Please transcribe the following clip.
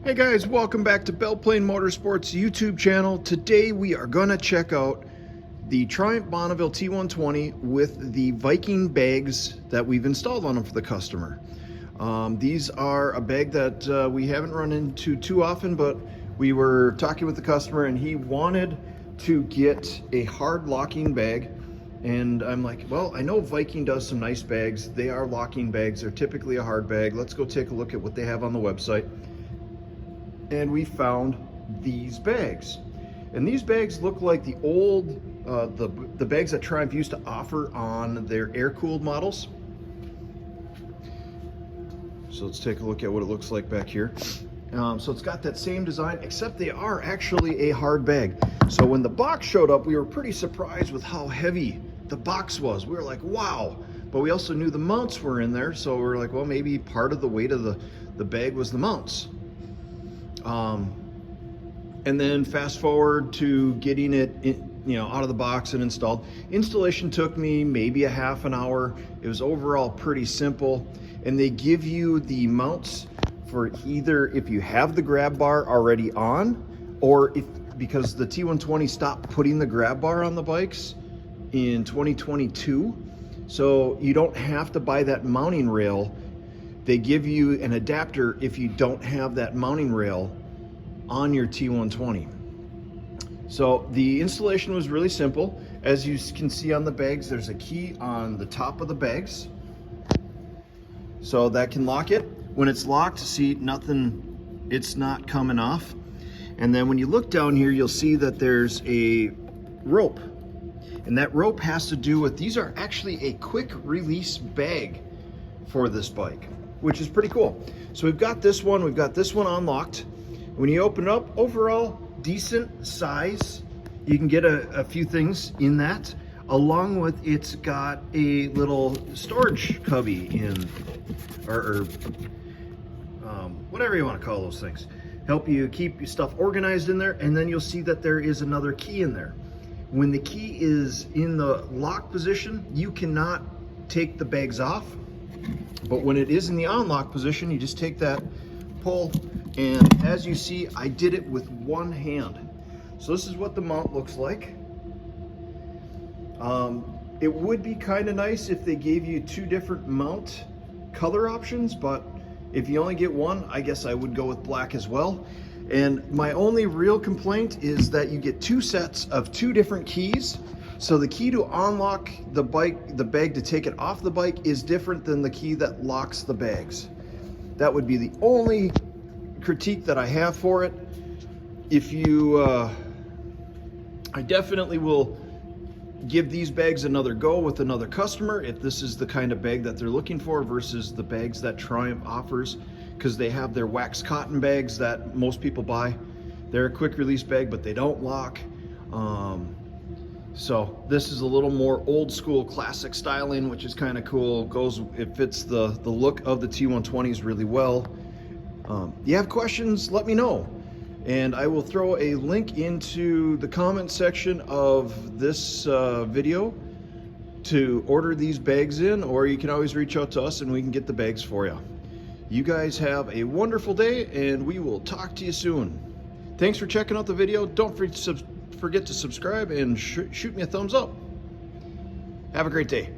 Hey guys, welcome back to Belle Plaine Motorsports YouTube channel. Today we are gonna check out the Triumph Bonneville T120 with the Viking bags that we've installed on them for the customer. These are a bag that we haven't run into too often, but we were talking with the customer and he wanted to get a hard locking bag. And I'm like, well, I know Viking does some nice bags. They are locking bags. They're typically a hard bag. Let's go take a look at what they have on the website. And we found these bags, and these bags look like the old the bags that Triumph used to offer on their air-cooled models. So let's take a look at what it looks like back here. So it's got that same design, except they are actually a hard bag. So when the box showed up, we were pretty surprised with how heavy the box was. We were like, wow. But we also knew the mounts were in there, so we were like, well, maybe part of the weight of the bag was the mounts. And then fast forward to getting it out of the box and installed. Installation took me maybe a half an hour. It was overall pretty simple, and they give you the mounts for either if you have the grab bar already on, or because the T120 stopped putting the grab bar on the bikes in 2022, so you don't have to buy that mounting rail. They give you an adapter if you don't have that mounting rail on your T120. So the installation was really simple. As you can see on the bags, there's a key on the top of the bags, so that can lock it. When it's locked, see, nothing, it's not coming off. And then when you look down here, you'll see that there's a rope, and that rope has to do with, these are actually a quick release bag for this bike, which is pretty cool. So we've got this one unlocked. When you open it up, overall decent size. You can get a few things in that, along with it's got a little storage cubby in, or whatever you want to call those things. Help you keep your stuff organized in there. And then you'll see that there is another key in there. When the key is in the lock position, you cannot take the bags off. But when it is in the on-lock position, you just take that pull, and as you see, I did it with one hand. So this is what the mount looks like. It would be kind of nice if they gave you two different mount color options, but if you only get one, I guess I would go with black as well. And my only real complaint is that you get two sets of two different keys. So the key to unlock the bag to take it off the bike is different than the key that locks the bags. That would be the only critique that I have for it. If you, I definitely will give these bags another go with another customer if this is the kind of bag that they're looking for versus the bags that Triumph offers, because they have their wax cotton bags that most people buy. They're a quick release bag, but they don't lock. So this is a little more old school classic styling, which is kind of cool. It fits the look of the T120s really well. You have questions, let me know. And I will throw a link into the comment section of this video to order these bags in, or you can always reach out to us and we can get the bags for you. You guys have a wonderful day, and we will talk to you soon. Thanks for checking out the video. Don't forget to subscribe and shoot me a thumbs up. Have a great day.